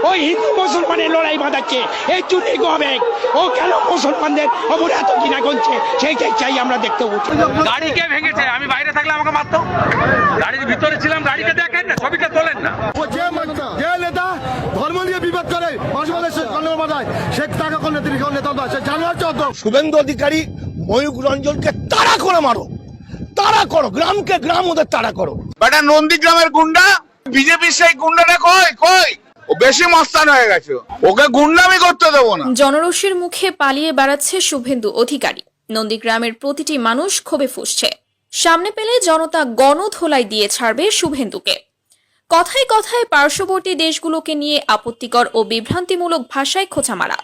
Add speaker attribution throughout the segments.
Speaker 1: ওই হিন্দু মুসলমানের লড়াই বাঁধাচ্ছে, এই চুনি গোবেক ও কেন মুসলমানদের ওপর এত ঘৃণা করছে, সেইটাই চাই আমরা দেখতে উঠি।
Speaker 2: গাড়িকে ভেঙেছে, আমি বাইরে থাকলে আমাকে মারতো, গাড়ির ভিতরে ছিলাম, গাড়িকে দেখেন না, ছবিটা তোলেন না।
Speaker 3: যে নেতা ধর্ম নিয়ে বিবাদ করে সে টাকা কোন নেতা সে জানোয়ার চোদ্দ।
Speaker 4: শুভেন্দু অধিকারী ময়ূক রঞ্জনকে তাড়া করে মারো, তাড়া করো, গ্রামকে গ্রাম ওদের তাড়া করো।
Speaker 5: বেটা নন্দীগ্রামের গুন্ডা, বিজেপির সেই গুন্ডাটা কই কই, ও বেশি মস্তান হয়ে গেছে, ওকে গুন্ডামি করতে দেবো না।
Speaker 6: জনরোষের মুখে পালিয়ে বেড়াচ্ছে শুভেন্দু অধিকারী। নন্দীগ্রামের প্রতিটি মানুষ ক্ষোভে ফুঁসছে। সামনে পেলে জনতা গণধোলাই দিয়ে ছাড়বে শুভেন্দুকে। কথায় কথায় পার্শ্ববর্তী দেশগুলোকে নিয়ে আপত্তিকর ও বিভ্রান্তিমূলক ভাষায় খোঁচা মারা,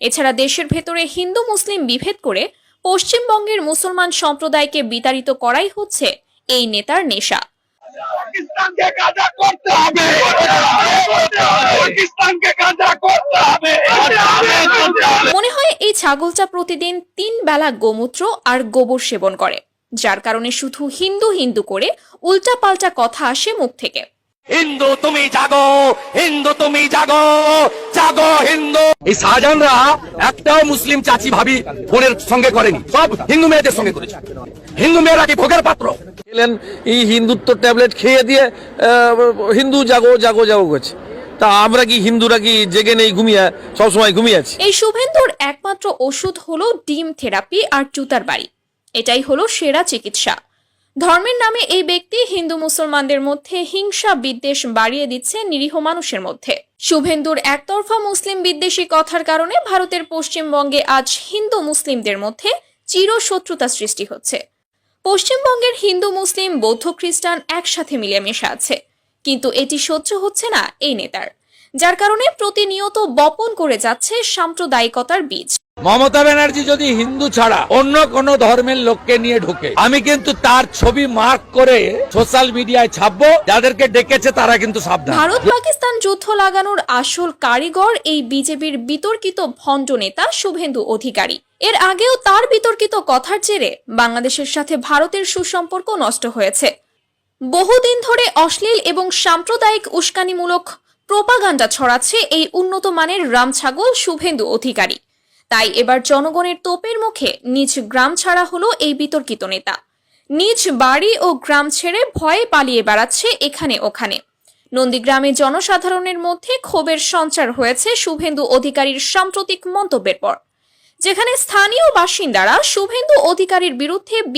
Speaker 6: এছাড়া দেশের ভেতরে হিন্দু মুসলিম বিভেদ করে পশ্চিমবঙ্গের মুসলমান সম্প্রদায়কে বিতাড়িত করাই হচ্ছে এই নেতার নেশা। মনে হয় এই ছাগলটা প্রতিদিন 3 বেলা গোমূত্র আর গোবর সেবন করে, যার কারণে শুধু হিন্দু হিন্দু করে উল্টাপাল্টা কথা আসে মুখ থেকে।
Speaker 2: হিন্দু তুমি জাগো, হিন্দু তুমি জাগো, জাগো হিন্দু। এই শাহজাহানরা একটাও মুসলিম চাচি ভাবি বোনের সঙ্গে করেনি, সব হিন্দু মেয়েদের সঙ্গে করেছে। হিন্দু মেয়েরা কি ভোগের পাত্র?
Speaker 7: এই হিন্দুত্ব ট্যাবলেট খেয়ে দিয়ে হিন্দু জাগো জাগো জাগো করছে। তা আমরা কি হিন্দুরা কি জেগে নেই, ঘুমিয়ে সবসময় ঘুমিয়ে আছি?
Speaker 6: এই শুভেন্দুর একমাত্র ওষুধ হলো ডিম থেরাপি আর জুতার বাড়ি। এটাই হলো সেরা চিকিৎসা। ধর্মের নামে এই ব্যক্তি হিন্দু মুসলমানদের মধ্যে হিংসা বিদ্বেষ বাড়িয়ে দিচ্ছে নিরীহ মানুষের মধ্যে। শুভেন্দুর একতরফা মুসলিম বিদ্বেষী কথার কারণে ভারতের পশ্চিমবঙ্গে আজ হিন্দু মুসলিমদের মধ্যে চিরশত্রুতা সৃষ্টি হচ্ছে। পশ্চিমবঙ্গের হিন্দু মুসলিম বৌদ্ধ খ্রিস্টান একসাথে মিলেমিশে আছে, কিন্তু এটি সহ্য হচ্ছে না এই নেতার, যার কারণে প্রতিনিয়ত বপন করে যাচ্ছে সাম্প্রদায়িকতার বীজ।
Speaker 2: মমতা ব্যানার্জি যদি হিন্দু ছাড়া অন্য কোন ধর্মের লোককে নিয়ে ঢোকে, আমি কিন্তু তার ছবি মার্ক করে সোশ্যাল মিডিয়ায় ছাপবো, যাদেরকে ডেকেছে তারা কিন্তু সাবধান।
Speaker 6: ভারত পাকিস্তান যুদ্ধ লাগানোর আসল কারিগর এই বিজেপির বিতর্কিত ভণ্ড নেতা শুভেন্দু অধিকারী। এর আগেও তার বিতর্কিত কথার জেরে বাংলাদেশের সাথে ভারতের সুসম্পর্ক নষ্ট হয়েছে। বহুদিন ধরে অশ্লীল এবং সাম্প্রদায়িক উস্কানিমূলক প্রোপাগান্ডা ছড়াচ্ছে এই উন্নত মানের রামছাগল শুভেন্দু অধিকারী। তাই এবার জনগণের তোপের মুখে নিজ গ্রাম ছাড়া হলো এই বিতর্কিত নেতা। নিজ বাড়ি ও গ্রাম ছেড়ে ভয়ে পালিয়ে বেড়াচ্ছে এখানে ওখানে। নন্দীগ্রামে জনসাধারণের মধ্যে ক্ষোভের সঞ্চার হয়েছে শুভেন্দু অধিকারীর সাম্প্রতিক মন্তব্যের পর, যেখানে স্থানীয় বাসিন্দারা শুভেন্দু অধিকারীর বিরুদ্ধে